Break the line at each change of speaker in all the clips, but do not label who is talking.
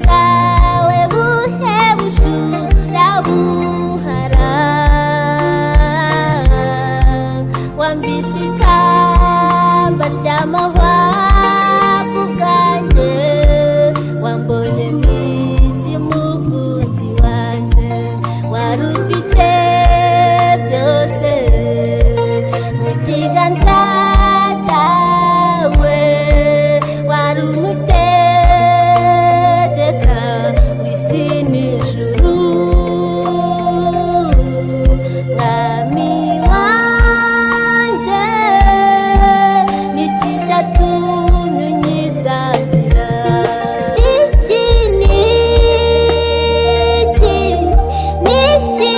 bwawe buhebuje urabuhara, wambitswe ikamba ry'amahwa ku bwanjye, wambonye mw'iki mukunzi wanjye, wari ufite byose mu kiganza cyawe, wari umutegeka w'isi n'ijuru, mwami wanjye n'iki cyatumye unyitangira, iki n'iki n'iki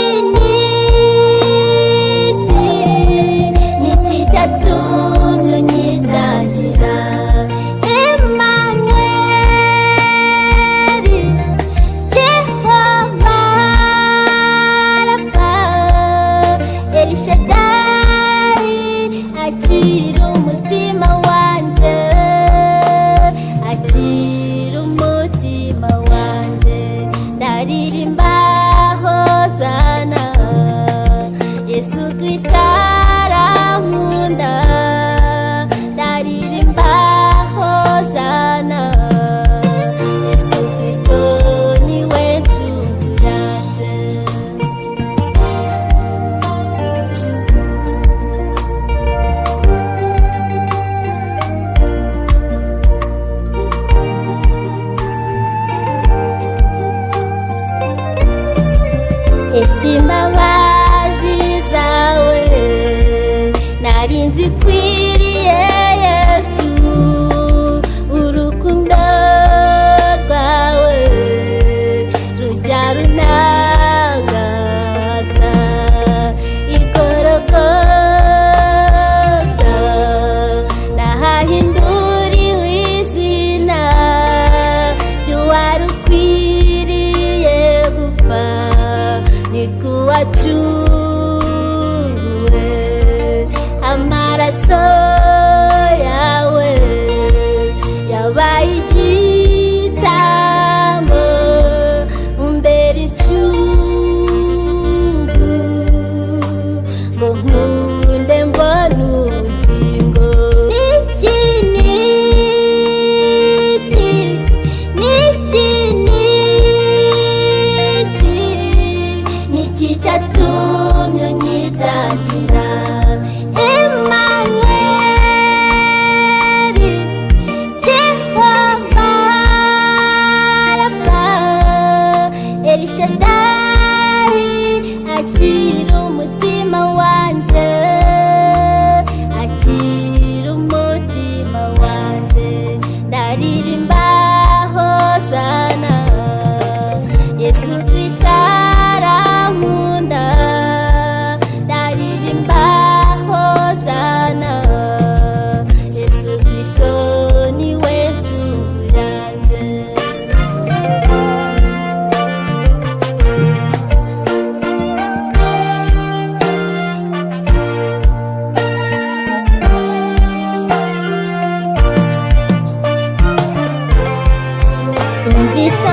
n'iki cyatumye unyitangira, Emmanuel, Jehova Rafa, El Shaddai, akira umutima wanjye, akira umutima wanjye, ndaririmba hozana, Yesu Kristo arankunda, ndaririmba hozana, Yesu Kristo niwe ncungu yanjye. Ese imbabazi zawe nari nzikwiriye Yesu, urukundo rwawe rujya runtangaza, igorogota nahahinduriwe izina ry'uwari ukwiriye gupfa, nitwe uwacunguwe, amaraso yawe yabaye igitambo, umbera incungu, ngo nkunde mbone ubugingo, iki n'iki n'iki n'iki cyatumye unyitangira, Emmanuel, Jehova Rafa, El Shaddai, akira umutima wanjye, akira umutima wanjye, ndaririmba hozana, Yesu Kristo arankunda, ndaririmba hozana, Yesu Kristo niwe ncungu yanjye. Umvise